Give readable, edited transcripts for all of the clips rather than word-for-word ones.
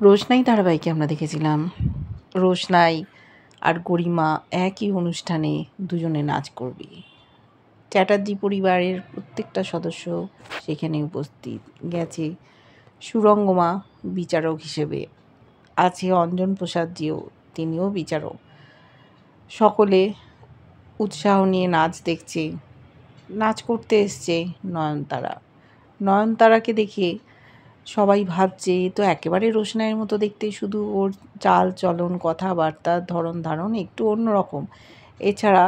রোশনাই ধারাবাহিকে আমরা দেখেছিলাম রোশনাই আর গরিমা একই অনুষ্ঠানে দুজনে নাচ করবে। চ্যাটার্জি পরিবারের প্রত্যেকটা সদস্য সেখানে উপস্থিত গেছে। সুরঙ্গমা বিচারক হিসেবে আছে, অঞ্জন প্রসাদজিও তিনিও বিচারক। সকলে উৎসাহ নিয়ে নাচ দেখছে। নাচ করতে এসছে নয়নতারাকে দেখে সবাই ভাবছে তো একেবারে রোশনাইয়ের মতো দেখতে, শুধু ওর চাল চলন কথাবার্তা ধরন ধারণ একটু অন্যরকম, এছাড়া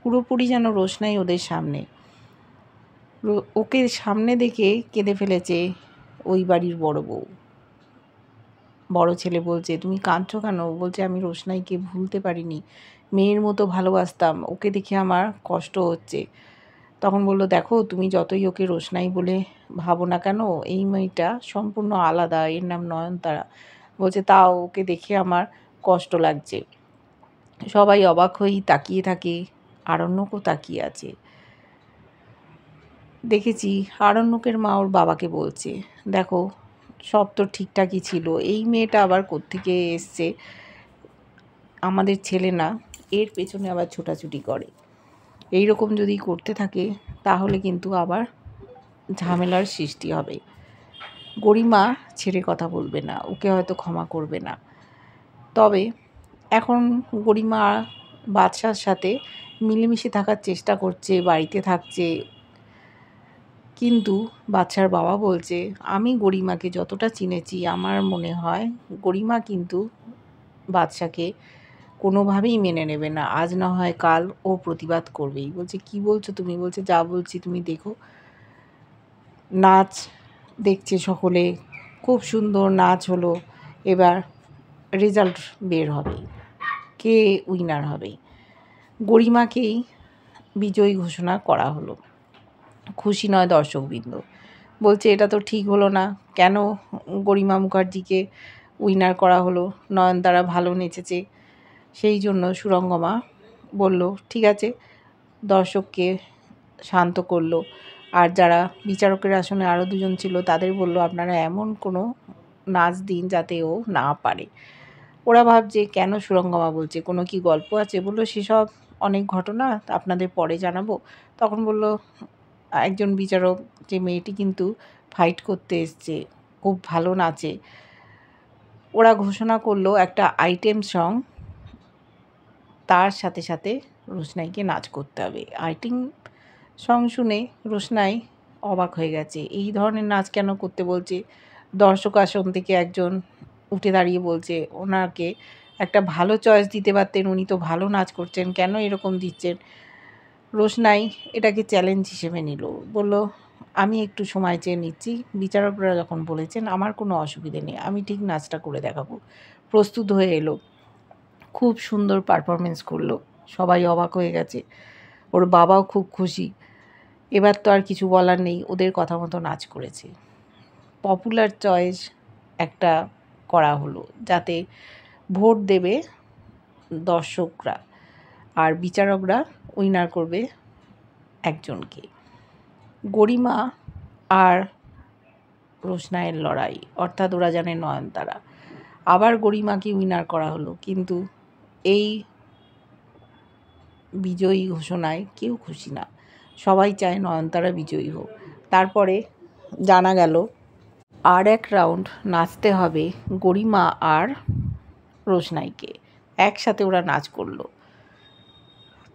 পুরোপুরি যেন রোশনাই ওদের সামনে। ওকে সামনে দেখে কেঁদে ফেলেছে ওই বাড়ির বড় বউ। বড় ছেলে বলছে, তুমি কাঁদছো কেন? বলছে, আমি রোশনাইকে ভুলতে পারিনি, মেয়ের মতো ভালোবাসতাম, ওকে দেখে আমার কষ্ট হচ্ছে। তখন বলল, দেখো তুমি যতই ওকে রোশনাই বলে ভাবো না কেন, এই মেয়েটা সম্পূর্ণ আলাদা, এর নাম নয়নতারা। বলছে, তাও ওকে দেখে আমার কষ্ট লাগছে। সবাই অবাক হয়েই তাকিয়ে থাকে, আরণ্যকও তাকিয়ে আছে। দেখেছি আরণ্যকের মা ওর বাবাকে বলছে, দেখো সব তো ঠিকঠাকই ছিল, এই মেয়েটা আবার কোত্থেকে এসছে, আমাদের ছেলে না, এর পেছনে আবার ছোটাছুটি করে। এই রকম যদি করতে থাকে তাহলে কিন্তু আবার ঝামেলার সৃষ্টি হবে। গরিমা ছেড়ে কথা বলবে না, ওকে হয়তো ক্ষমা করবে না। তবে এখন গরিমা বাদশার সাথে মিলেমিশে থাকার চেষ্টা করছে, বাড়িতে থাকছে। কিন্তু বাদশার বাবা বলছে, আমি গরিমাকে যতটা চিনেছি আমার মনে হয় গরিমা কিন্তু বাদশাকে কোনোভাবেই মেনে নেবে না, আজ না হয় কাল ও প্রতিবাদ করবেই। বলছে, কি বলছো তুমি? বলছে, যা বলছি তুমি দেখো। নাচ দেখছে সকলে, খুব সুন্দর নাচ হলো। এবার রেজাল্ট বের হবে, কে উইনার হবে। গরিমাকেই বিজয়ী ঘোষণা করা হলো। খুশি নয় দর্শকবৃন্দ, বলছে এটা তো ঠিক হলো না, কেন গরিমা মুখার্জিকে উইনার করা হলো? নয়নতারা ভালো নেচেছে। সেই জন্য সুরঙ্গমা বলল, ঠিক আছে, দর্শককে শান্ত করলো। আর যারা বিচারকের আসনে আরও দুজন ছিল তাদের বলল, আপনারা এমন কোনো নাচ দিন যাতে ও না পারে। ওরা ভাবছে কেন সুরঙ্গমা বলছে, কোনো কি গল্প আছে? বললো, সেসব অনেক ঘটনা আপনাদের পরে জানাবো। তখন বলল একজন বিচারক, যে মেয়েটি কিন্তু ফাইট করতে এসছে, খুব ভালো নাচে। ওরা ঘোষণা করলো একটা আইটেম সং, তার সাথে সাথে রোশনাইকে নাচ করতে হবে। আইটেম সং শুনে রোশনাই অবাক হয়ে গেছে, এই ধরনের নাচ কেন করতে বলছে? দর্শক আসন থেকে একজন উঠে দাঁড়িয়ে বলছে, ওনাকে একটা ভালো চয়েস দিতে পারতেন, উনি তো ভালো নাচ করছেন, কেন এরকম দিচ্ছেন? রোশনাই এটাকে চ্যালেঞ্জ হিসেবে নিল, বলল, আমি একটু সময় চেয়ে নিচ্ছি, বিচারকরা যখন বলেছেন আমার কোনো অসুবিধে নেই, আমি ঠিক নাচটা করে দেখাবো। প্রস্তুত হয়ে এলো, খুব সুন্দর পারফরমেন্স করলো, সবাই অবাক হয়ে গেছে। ওর বাবাও খুব খুশি। এবার তো আর কিছু বলার নেই, ওদের কথা মতো নাচ করেছে। পপুলার চয়েস একটা করা হলো, যাতে ভোট দেবে দর্শকরা, আর বিচারকরা উইনার করবে একজনকে। গরিমা আর রোশনাইয়ের লড়াই, অর্থাৎ ওরা জানে নয়নতারা। আবার গরিমাকে উইনার করা হলো, কিন্তু এই বিজয়ী ঘোষণায় কেউ খুশি না, সবাই চায় নয়নতারা বিজয়ী হোক। তারপরে জানা গেল আর এক রাউন্ড নাচতে হবে গরিমা আর রোশনাইকে, একসাথে ওরা নাচ করলো।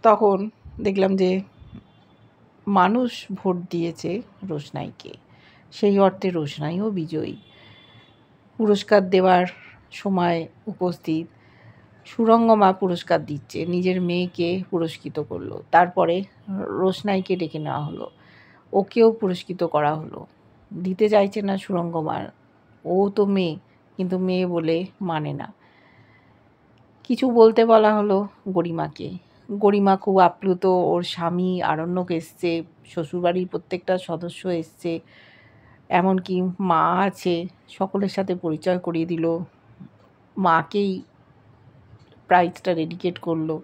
তখন দেখলাম যে মানুষ ভোট দিয়েছে রোশনাইকে, সেই অর্থে রোশনাইও বিজয়ী। পুরস্কার দেওয়ার সময় উপস্থিত সুরঙ্গমা পুরস্কার দিচ্ছে, নিজের মেয়েকে পুরস্কৃত করলো। তারপরে রোশনাইকে ডেকে নেওয়া হলো, ওকেও পুরস্কৃত করা হলো। দিতে চাইছে না সুরঙ্গমার, ও তো মেয়ে, কিন্তু মেয়ে বলে মানে না। কিছু বলতে বলা হলো গরিমাকে। গরিমা খুব আপ্লুত, ওর স্বামী আরণ্যক এসছে, শ্বশুরবাড়ির প্রত্যেকটা সদস্য এসছে, এমনকি মা আছে, সকলের সাথে পরিচয় করিয়ে দিল, মাকেই প্রাইজটা ডেডিকেট করলো।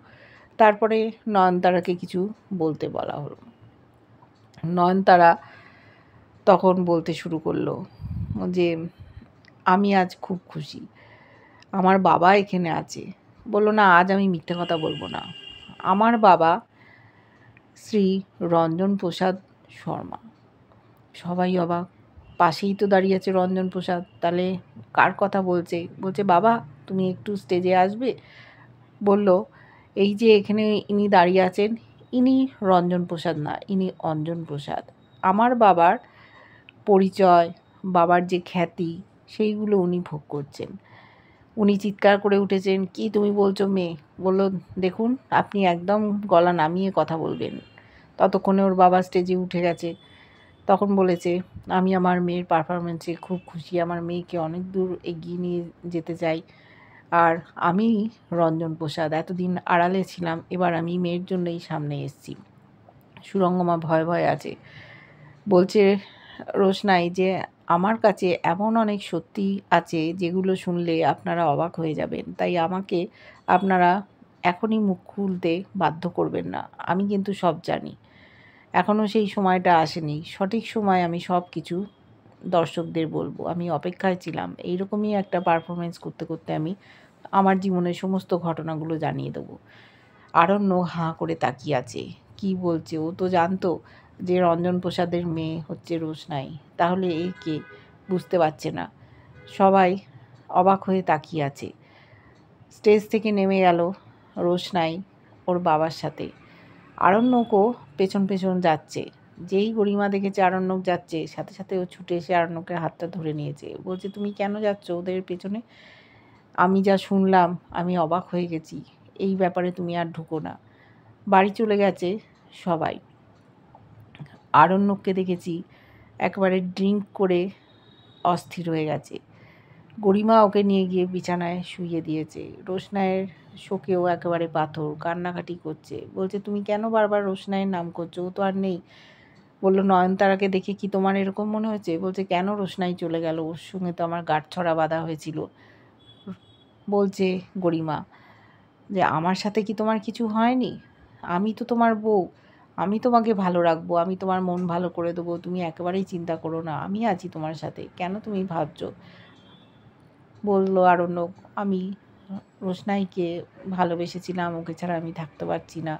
তারপরে নয়নতারাকে কিছু বলতে বলা হলো। নয়নতারা তখন বলতে শুরু করলো যে আমি আজ খুব খুশি, আমার বাবা এখানে আছে। বলল, না আজ আমি মিথ্যে কথা বলবো না। আমার বাবা শ্রী রঞ্জন প্রসাদ শর্মা। সবাই অবাক, পাশেই তো দাঁড়িয়ে আছে রঞ্জন প্রসাদ, তাহলে কার কথা বলছে? বলছে, বাবা তুমি একটু স্টেজে আসবে। বলল, এই যে এখানে ইনি দাঁড়িয়ে আছেন, ইনি রঞ্জন প্রসাদ না, ইনি অঞ্জন প্রসাদ। আমার বাবার পরিচয়, বাবার যে খ্যাতি, সেইগুলো উনি ভোগ করছেন। উনি চিৎকার করে উঠেছেন, কি তুমি বলছো মেয়ে? বলল, দেখুন আপনি একদম গলা নামিয়ে কথা বলবেন। ততক্ষণে ওর বাবা স্টেজে উঠে গেছে। তখন বলেছে, আমি আমার মেয়ের পারফরমেন্সে খুব খুশি, আমার মেয়েকে অনেক দূর এগিয়ে নিয়ে যেতে চাই। আর আমি রঞ্জন প্রসাদ এতদিন আড়ালে ছিলাম, এবার আমি মেয়ের জন্যই সামনে এসেছি। সুরঙ্গমা ভয়ে ভয়ে আছে। বলছে রোশনাই যে আমার কাছে এমন অনেক সত্যি আছে যেগুলো শুনলে আপনারা অবাক হয়ে যাবেন, তাই আমাকে আপনারা এখনই মুখ খুলতে বাধ্য করবেন না। আমি কিন্তু সব জানি, এখনও সেই সময়টা আসেনি। সঠিক সময় আমি সব কিছু দর্শকদের বলবো। আমি অপেক্ষায় ছিলাম, এইরকমই একটা পারফরমেন্স করতে করতে আমি আমার জীবনের সমস্ত ঘটনাগুলো জানিয়ে দেবো। আরণ্যক হাঁ করে তাকিয়ে আছে, কি বলছে? ও তো জানতো যে রঞ্জন প্রসাদের মেয়ে হচ্ছে রোশনাই, তাহলে এ কে? বুঝতে পারছে না। সবাই অবাক হয়ে তাকিয়ে আছে। স্টেজ থেকে নেমে গেল রোশনাই ওর বাবার সাথে। আরণ্যকও পেছন পেছন যাচ্ছে। যেই গরিমা দেখেছে আরণ্যক যাচ্ছে, সাথে সাথে ও ছুটে এসে আরণ্যকের হাতটা ধরে নিয়েছে। বলছে, তুমি কেন যাচ্ছ ওদের পেছনে? আমি যা শুনলাম আমি অবাক হয়ে গেছি, এই ব্যাপারে তুমি আর ঢুকো না। বাড়ি চলে গেছে সবাই। আরণ্যককে দেখেছি একবারে ড্রিঙ্ক করে অস্থির হয়ে গেছে। গরিমা ওকে নিয়ে গিয়ে বিছানায় শুইয়ে দিয়েছে। রোশনাইয়ের শোকেও একেবারে পাথর, কান্নাকাটি করছে। বলছে, তুমি কেন বারবার রোশনাইয়ের নাম করছো? ও তো আর নেই। বলল, নয়নতারাকে দেখে কি তোমার এরকম মনে হয়েছে? বলছে, কেন রোশনাই চলে গেল? ওর সঙ্গে তো আমার গাঁটছড়া বাঁধা হয়েছিল। বলছে গরিমা যে, আমার সাথে কি তোমার কিছু হয়নি? আমি তো তোমার বউ, আমি তোমাকে ভালো রাখবো, আমি তোমার মন ভালো করে দেবো, তুমি একেবারেই চিন্তা করো না, আমি আছি তোমার সাথে, কেন তুমি ভাবছো? বলল আরণ্যক, আমি রোশনাইকে ভালোবেসেছিলাম, ওকে ছাড়া আমি থাকতে পারছি না,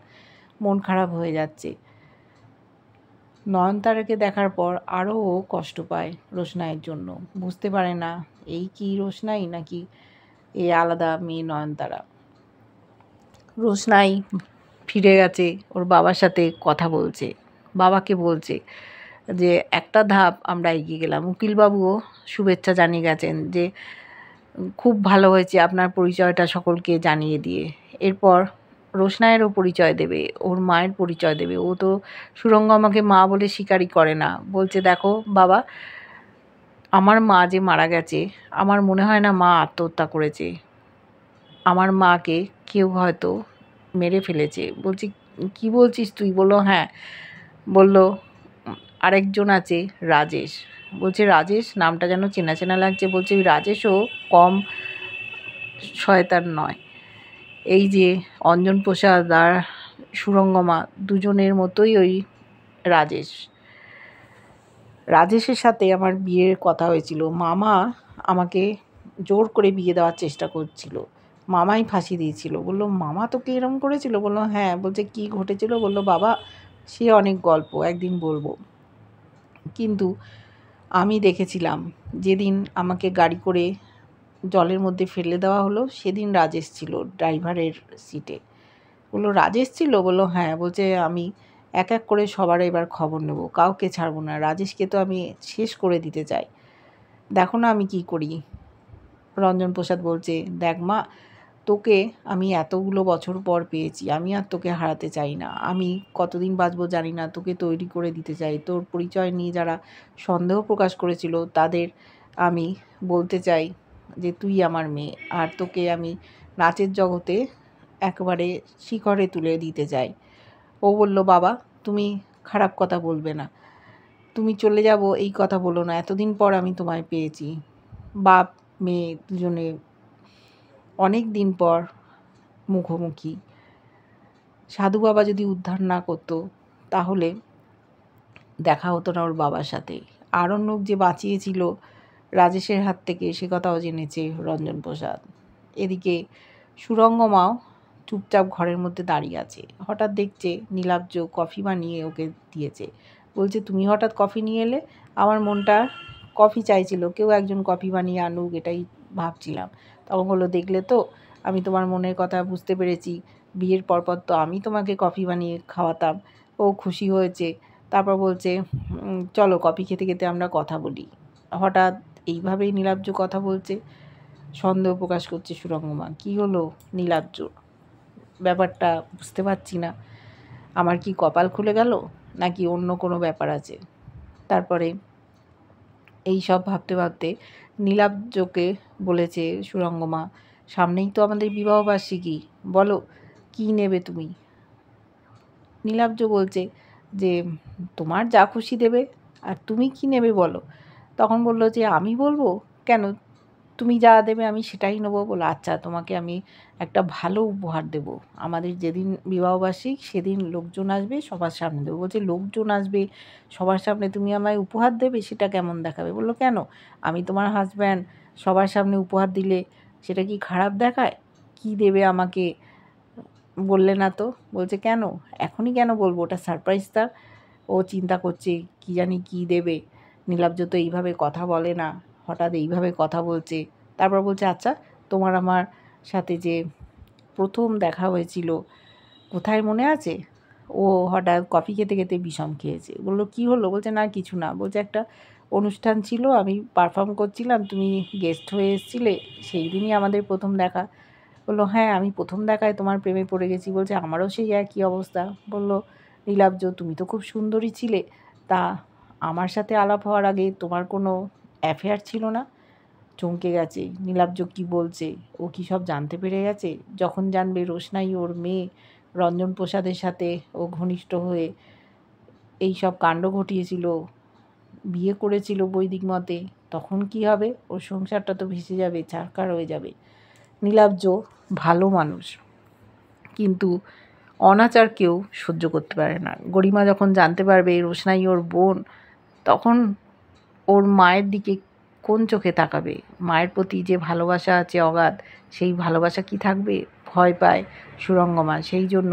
মন খারাপ হয়ে যাচ্ছে। নয়নতারাকে দেখার পর আরও কষ্ট পায় রোশনাইয়ের জন্য। বুঝতে পারে না এই কি রোশনাই নাকি এ আলাদা মেয়ে নয়নতারা। রোশনাই ফিরে গেছে, ওর বাবার সাথে কথা বলছে। বাবাকে বলছে যে একটা ধাপ আমরা এগিয়ে গেলাম। উকিলবাবুও শুভেচ্ছা জানিয়ে গেছেন যে খুব ভালো হয়েছে আপনার পরিচয়টা সকলকে জানিয়ে দিয়ে। এরপর রোশনাইয়েরও পরিচয় দেবে, ওর মায়ের পরিচয় দেবে। ও তো সুরঙ্গ আমাকে মা বলে স্বীকারই করে না। বলছে, দেখো বাবা, আমার মা যে মারা গেছে, আমার মনে হয় না মা আত্মহত্যা করেছে, আমার মাকে কেউ হয়তো মেরে ফেলেছে। বলছি, কি বলছিস তুই? বলল, হ্যাঁ। বলল, আরেকজন আছে রাজেশ। বলছে, রাজেশ নামটা যেন চেনা চেনা লাগছে। বলছে, ওই রাজেশও কম শয়তান নয়। এই যে অঞ্জন প্রসাদ আর সুরঙ্গমা দুজনের মতোই ওই রাজেশ। রাজেশের সাথে আমার বিয়ের কথা হয়েছিল। মামা আমাকে জোর করে বিয়ে দেওয়ার চেষ্টা করছিল, মামাই ফাঁসি দিয়েছিল। বলল, মামা তোকে এরম করেছিল? বলল, হ্যাঁ। বলছে, কি ঘটেছিল? বলল, বাবা সে অনেক গল্প, একদিন বলবো। কিন্তু আমি দেখেছিলাম যেদিন আমাকে গাড়ি করে জলের মধ্যে ফেলে দেওয়া হলো, সেদিন রাজেশ ছিল ড্রাইভারের সিটে। বললো, রাজেশ ছিল? বললো, হ্যাঁ। বলছে, আমি এক এক করে সবার এবার খবর নেব, কাউকে ছাড়বো না, রাজেশকে তো আমি শেষ করে দিতে চাই, দেখো না আমি কি করি। রঞ্জন প্রসাদ বলছে, দেখ মা, তোকে আমি এতগুলো বছর পর পেয়েছি, আমি আর তোকে হারাতে চাই না। আমি কতদিন বাঁচবো জানি না, তোকে তৈরি করে দিতে চাই। তোর পরিচয় নিয়ে যারা সন্দেহ প্রকাশ করেছিল তাদের আমি বলতে চাই যে তুই আমার মেয়ে, আর তোকে আমি নাচের জগতে একেবারে শিখরে তুলে দিতে চাই। ও বলল, বাবা তুমি খারাপ কথা বলবে না, তুমি চলে যাব এই কথা বলো না, এতদিন পর আমি তোমায় পেয়েছি। বাপ মেয়ে দুজনে অনেক দিন পর মুখোমুখি। সাধু বাবা যদি উদ্ধার না করতো তাহলে দেখা হতো না ওর বাবার সাথে। আরণ্যক যে বাঁচিয়েছিল রাজেশের হাত থেকে সে কথাও জেনেছে রঞ্জন প্রসাদ। এদিকে সুরঙ্গমাও চুপচাপ ঘরের মধ্যে দাঁড়িয়ে আছে। হঠাৎ দেখছে নীলাব্জ কফি বানিয়ে ওকে দিয়েছে। বলছে, তুমি হঠাৎ কফি নিয়ে এলে? আমার মনটা কফি চাইছিল, কেউ একজন কফি বানিয়ে আনুক, এটাই ভাবছিলাম। তখন বললো, দেখলে তো, আমি তোমার মনের কথা বুঝতে পেরেছি। বিয়ের পরপর তো আমি তোমাকে কফি বানিয়ে খাওয়াতাম। ও খুশি হয়েছে। তারপর বলছে, চলো কফি খেতে খেতে আমরা কথা বলি। হঠাৎ এইভাবেই নীলাব্জ কথা বলছে। সন্দেহ প্রকাশ করছে সুরঙ্গমা। কী হলো নীলাব্জ? ব্যাপারটা বুঝতে পারছি না। আমার কি কপাল খুলে গেল, নাকি অন্য কোনো ব্যাপার আছে? তারপরে এই সব ভাবতে ভাবতে নীলাব্জকে বলেছে সুরঙ্গমা, সামনেই তো আমাদের বিবাহবার্ষিকী, বলো কি নেবে তুমি? নীলাব্জ বলছে যে, তোমার যা খুশি দেবে, আর তুমি কি নেবে বলো। তখন বলল যে, আমি বলবো কেন, তুমি যা দেবে আমি সেটাই নেবো। বলো, আচ্ছা, তোমাকে আমি একটা ভালো উপহার দেব। আমাদের যেদিন বিবাহবার্ষিক সেদিন লোকজন আসবে, সবার সামনে দেবো। বলছে, লোকজন আসবে সবার সামনে তুমি আমায় উপহার দেবে, সেটা কেমন দেখাবে? বললো, কেন, আমি তোমার হাজব্যান্ড, সবার সামনে উপহার দিলে সেটা কি খারাপ দেখায়? কি দেবে আমাকে বললে না তো? বলছে, কেন, এখনই কেন বলবো, ওটা সারপ্রাইজ। তার ও চিন্তা করছে কি জানি কি দেবে। নীলাব্জ তো এইভাবে কথা বলে না, হঠাৎ এইভাবে কথা বলছে। তারপর বলছে, আচ্ছা, তোমার আমার সাথে যে প্রথম দেখা হয়েছিল কোথায় মনে আছে? ও হঠাৎ কফি খেতে খেতে বিষম খেয়েছে। বললো, কি হলো? বলছে, না কিছু না। বলছে, একটা অনুষ্ঠান ছিল, আমি পারফর্ম করছিলাম, তুমি গেস্ট হয়ে এসেছিলে, সেই দিনই আমাদের প্রথম দেখা। বললো, হ্যাঁ, আমি প্রথম দেখায় তোমার প্রেমে পড়ে গেছি। বলছে, আমারও সেই একই অবস্থা। বললো, নীলাব্জ, তুমি তো খুব সুন্দরী ছিলে, তা আমার সাথে আলাপ হওয়ার আগে তোমার কোনো অ্যাফেয়ার ছিল না? চমকে গেছে নীলাব্জ, কি বলছে? ও কি সব জানতে পেরে গেছে? যখন জানবে রোশনাই ওর মেয়ে রঞ্জন প্রসাদের সাথে ও ঘনিষ্ঠ হয়ে এই সব কাণ্ড ঘটিয়েছিল, বিয়ে করেছিল বৈদিক মতে, তখন কি হবে? ওর সংসারটা তো ভেসে যাবে, ছারখার হয়ে যাবে। নীলাব্জ ভালো মানুষ, কিন্তু অনাচার কেউ সহ্য করতে পারে না। গরিমা যখন জানতে পারবে রোশনাই ওর বোন, তখন ওর মায়ের দিকে কোন চোখে তাকাবে? মায়ের প্রতি যে ভালোবাসা আছে অগাধ, সেই ভালোবাসা কি থাকবে? ভয় পায় সুরঙ্গমা। সেই জন্য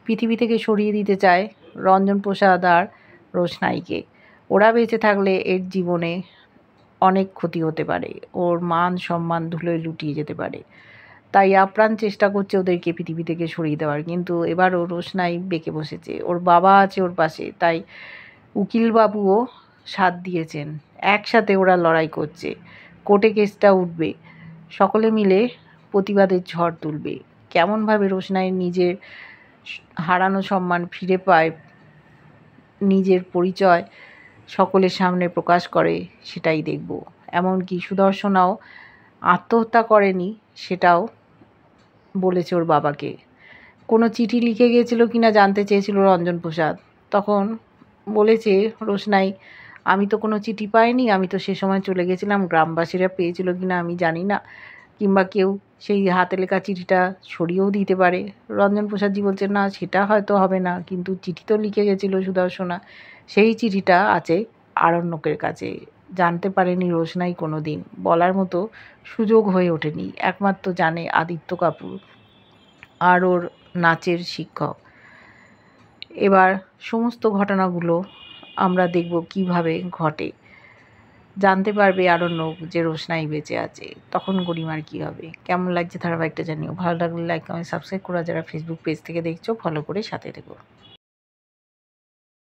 পৃথিবী থেকে সরিয়ে দিতে চায় রঞ্জন প্রসাদ আর রোশনাইকে। ওরা বেঁচে থাকলে এর জীবনে অনেক ক্ষতি হতে পারে, ওর মান সম্মান ধুলোয় লুটিয়ে যেতে পারে। তাই আপ্রাণ চেষ্টা করছে ওদেরকে পৃথিবী থেকে সরিয়ে দেওয়ার। কিন্তু এবারও রোশনাই বেঁকে বসেছে, ওর বাবা আছে ওর পাশে, তাই উকিলবাবুও সাথ দিয়েছেন। একসাথে ওরা লড়াই করছে, কোর্টে কেসটা উঠবে, সকলে মিলে প্রতিবাদের ঝড় তুলবে। কেমনভাবে রোশনাই নিজের হারানো সম্মান ফিরে পায়, নিজের পরিচয় সকলের সামনে প্রকাশ করে, সেটাই দেখব। এমনকি সুদর্শনাও আত্মহত্যা করেনি, সেটাও বলেছে ওর বাবাকে। কোনো চিঠি লিখে গিয়েছিল কিনা জানতে চেয়েছিল রঞ্জন প্রসাদ। তখন বলেছে রোশনাই, আমি তো কোনো চিঠি পাইনি, আমি তো সে সময় চলে গেছিলাম, গ্রামবাসীরা পেয়েছিল কিনা আমি জানি না, কিংবা কেউ সেই হাতে লেখা চিঠিটা সরিয়েও দিতে পারে। রঞ্জন প্রসাদজি বলছে, না, সেটা হয়তো হবে না, কিন্তু চিঠি তো লিখে গেছিল সুদর্শনা, সেই চিঠিটা আছে আরণ্যকের কাছে। জানতে পারেনি রোশনাই কোনো দিন, বলার মতো সুযোগ হয়ে ওঠেনি। একমাত্র জানে আদিত্য কাপুর আর ওর নাচের শিক্ষক। এবার সমস্ত ঘটনাগুলো আমরা দেখব কিভাবে ঘটে। জানতে পারবে আরণ্যক যে রোশনাই বেঁচে আছে। তখন গরিমার কী হবে? কেমন লাগছে ধারাবাহিকটা জানিও। ভালো লাগলে লাইক, কমেন্ট, সাবস্ক্রাইব করা, যারা ফেসবুক পেজ থেকে দেখছো ফলো করে সাথে থেকো।